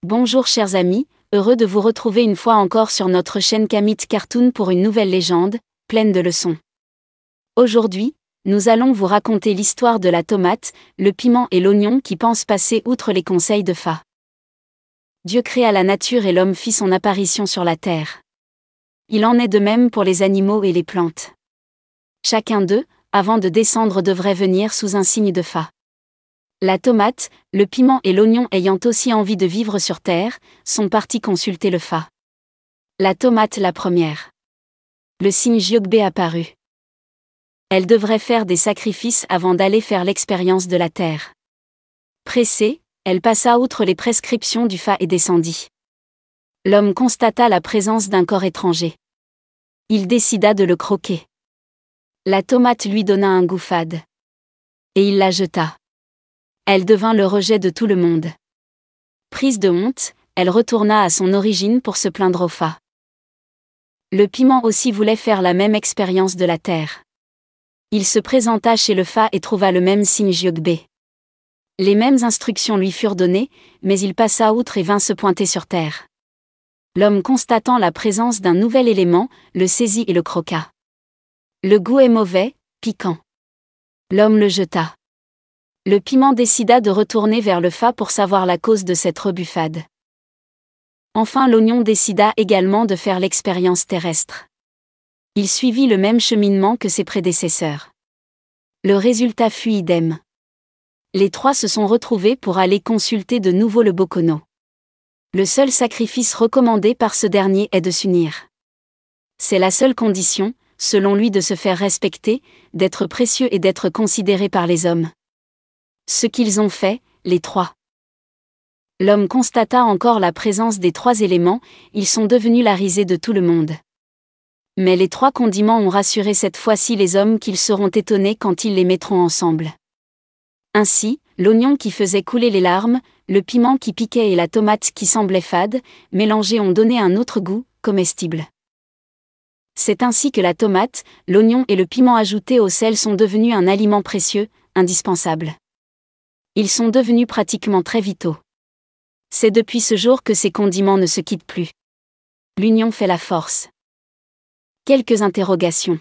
Bonjour chers amis, heureux de vous retrouver une fois encore sur notre chaîne Kamit Cartoon pour une nouvelle légende, pleine de leçons. Aujourd'hui, nous allons vous raconter l'histoire de la tomate, le piment et l'oignon qui pensent passer outre les conseils de Fa. Dieu créa la nature et l'homme fit son apparition sur la terre. Il en est de même pour les animaux et les plantes. Chacun d'eux, avant de descendre devrait venir sous un signe de Fa. La tomate, le piment et l'oignon ayant aussi envie de vivre sur terre, sont partis consulter le Fa. La tomate la première. Le signe Jiogbe apparut. Elle devrait faire des sacrifices avant d'aller faire l'expérience de la terre. Pressée, elle passa outre les prescriptions du Fa et descendit. L'homme constata la présence d'un corps étranger. Il décida de le croquer. La tomate lui donna un goût fade. Et il la jeta. Elle devint le rejet de tout le monde. Prise de honte, elle retourna à son origine pour se plaindre au Fa. Le piment aussi voulait faire la même expérience de la terre. Il se présenta chez le Fa et trouva le même signe Jiogbe. Les mêmes instructions lui furent données, mais il passa outre et vint se pointer sur terre. L'homme constatant la présence d'un nouvel élément, le saisit et le croqua. Le goût est mauvais, piquant. L'homme le jeta. Le piment décida de retourner vers le Fa pour savoir la cause de cette rebuffade. Enfin l'oignon décida également de faire l'expérience terrestre. Il suivit le même cheminement que ses prédécesseurs. Le résultat fut idem. Les trois se sont retrouvés pour aller consulter de nouveau le Bokono. Le seul sacrifice recommandé par ce dernier est de s'unir. C'est la seule condition, selon lui, de se faire respecter, d'être précieux et d'être considéré par les hommes. Ce qu'ils ont fait, les trois. L'homme constata encore la présence des trois éléments, ils sont devenus la risée de tout le monde. Mais les trois condiments ont rassuré cette fois-ci les hommes qu'ils seront étonnés quand ils les mettront ensemble. Ainsi, l'oignon qui faisait couler les larmes, le piment qui piquait et la tomate qui semblait fade, mélangés ont donné un autre goût, comestible. C'est ainsi que la tomate, l'oignon et le piment ajoutés au sel sont devenus un aliment précieux, indispensable. Ils sont devenus pratiquement très vitaux. C'est depuis ce jour que ces condiments ne se quittent plus. L'union fait la force. Quelques interrogations.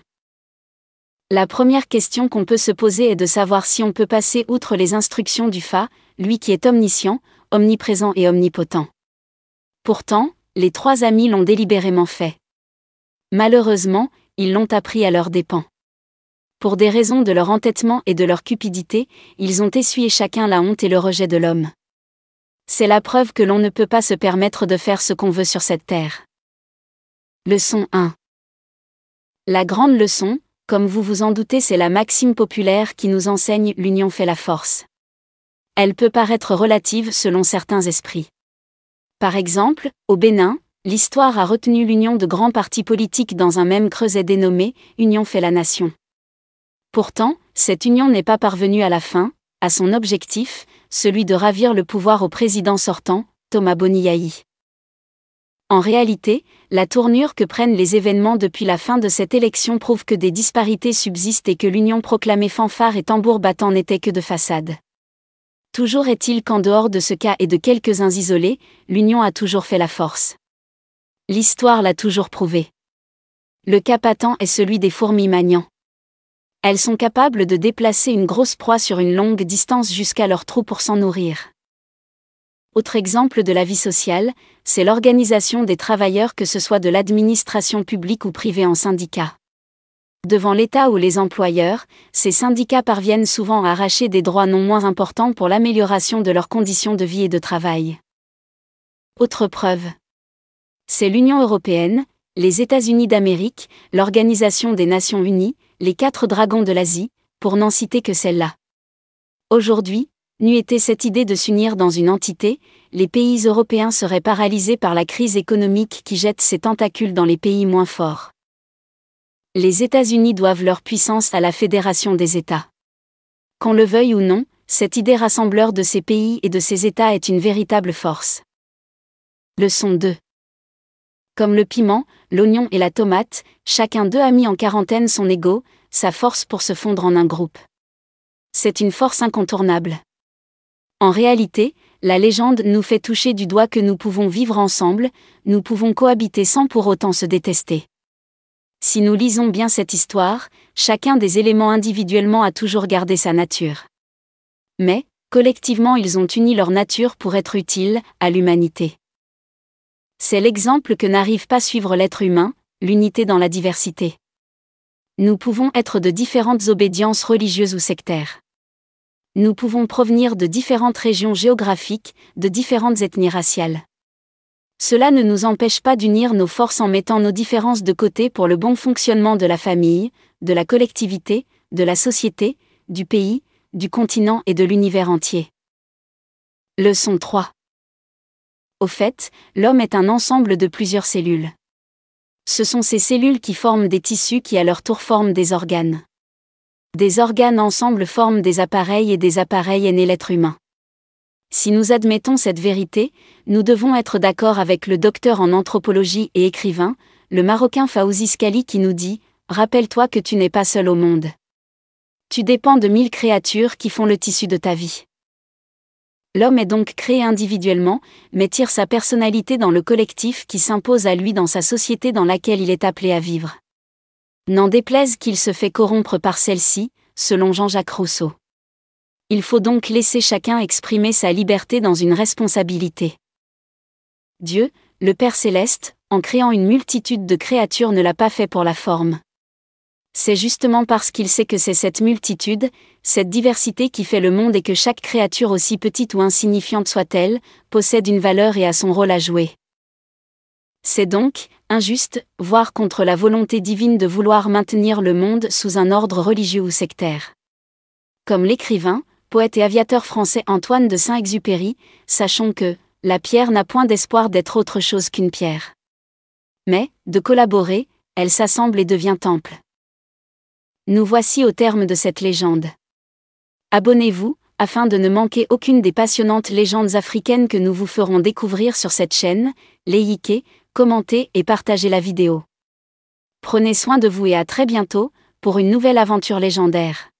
La première question qu'on peut se poser est de savoir si on peut passer outre les instructions du Fa, lui qui est omniscient, omniprésent et omnipotent. Pourtant, les trois amis l'ont délibérément fait. Malheureusement, ils l'ont appris à leurs dépens. Pour des raisons de leur entêtement et de leur cupidité, ils ont essuyé chacun la honte et le rejet de l'homme. C'est la preuve que l'on ne peut pas se permettre de faire ce qu'on veut sur cette terre. Leçon 1. La grande leçon, comme vous vous en doutez, c'est la maxime populaire qui nous enseigne « l'union fait la force ». Elle peut paraître relative selon certains esprits. Par exemple, au Bénin, l'histoire a retenu l'union de grands partis politiques dans un même creuset dénommé « Union fait la nation ». Pourtant, cette union n'est pas parvenue à la fin, à son objectif, celui de ravir le pouvoir au président sortant, Thomas Boniaï. En réalité, la tournure que prennent les événements depuis la fin de cette élection prouve que des disparités subsistent et que l'union proclamée fanfare et tambour battant n'était que de façade. Toujours est-il qu'en dehors de ce cas et de quelques-uns isolés, l'union a toujours fait la force. L'histoire l'a toujours prouvé. Le cas patent est celui des fourmis maniants. Elles sont capables de déplacer une grosse proie sur une longue distance jusqu'à leur trou pour s'en nourrir. Autre exemple de la vie sociale, c'est l'organisation des travailleurs, que ce soit de l'administration publique ou privée en syndicats. Devant l'État ou les employeurs, ces syndicats parviennent souvent à arracher des droits non moins importants pour l'amélioration de leurs conditions de vie et de travail. Autre preuve. C'est l'Union européenne, les États-Unis d'Amérique, l'Organisation des Nations Unies, les 4 dragons de l'Asie, pour n'en citer que celle-là. Aujourd'hui, n'eût été cette idée de s'unir dans une entité, les pays européens seraient paralysés par la crise économique qui jette ses tentacules dans les pays moins forts. Les États-Unis doivent leur puissance à la Fédération des États. Qu'on le veuille ou non, cette idée rassembleur de ces pays et de ces États est une véritable force. Leçon 2. Comme le piment, l'oignon et la tomate, chacun d'eux a mis en quarantaine son ego, sa force pour se fondre en un groupe. C'est une force incontournable. En réalité, la légende nous fait toucher du doigt que nous pouvons vivre ensemble, nous pouvons cohabiter sans pour autant se détester. Si nous lisons bien cette histoire, chacun des éléments individuellement a toujours gardé sa nature. Mais, collectivement ils ont uni leur nature pour être utiles à l'humanité. C'est l'exemple que n'arrive pas suivre l'être humain, l'unité dans la diversité. Nous pouvons être de différentes obédiences religieuses ou sectaires. Nous pouvons provenir de différentes régions géographiques, de différentes ethnies raciales. Cela ne nous empêche pas d'unir nos forces en mettant nos différences de côté pour le bon fonctionnement de la famille, de la collectivité, de la société, du pays, du continent et de l'univers entier. Leçon 3. Au fait, l'homme est un ensemble de plusieurs cellules. Ce sont ces cellules qui forment des tissus qui à leur tour forment des organes. Des organes ensemble forment des appareils et des appareils est né l'être humain. Si nous admettons cette vérité, nous devons être d'accord avec le docteur en anthropologie et écrivain, le Marocain Fawzi Skali qui nous dit « Rappelle-toi que tu n'es pas seul au monde. Tu dépends de 1000 créatures qui font le tissu de ta vie. » L'homme est donc créé individuellement, mais tire sa personnalité dans le collectif qui s'impose à lui dans sa société dans laquelle il est appelé à vivre. N'en déplaise qu'il se fait corrompre par celle-ci, selon Jean-Jacques Rousseau. Il faut donc laisser chacun exprimer sa liberté dans une responsabilité. Dieu, le Père céleste, en créant une multitude de créatures ne l'a pas fait pour la forme. C'est justement parce qu'il sait que c'est cette multitude, cette diversité qui fait le monde et que chaque créature aussi petite ou insignifiante soit-elle, possède une valeur et a son rôle à jouer. C'est donc injuste, voire contre la volonté divine de vouloir maintenir le monde sous un ordre religieux ou sectaire. Comme l'écrivain, poète et aviateur français Antoine de Saint-Exupéry, sachons que « la pierre n'a point d'espoir d'être autre chose qu'une pierre. Mais, de collaborer, elle s'assemble et devient temple. » Nous voici au terme de cette légende. Abonnez-vous, afin de ne manquer aucune des passionnantes légendes africaines que nous vous ferons découvrir sur cette chaîne, likez, commentez et partagez la vidéo. Prenez soin de vous et à très bientôt, pour une nouvelle aventure légendaire.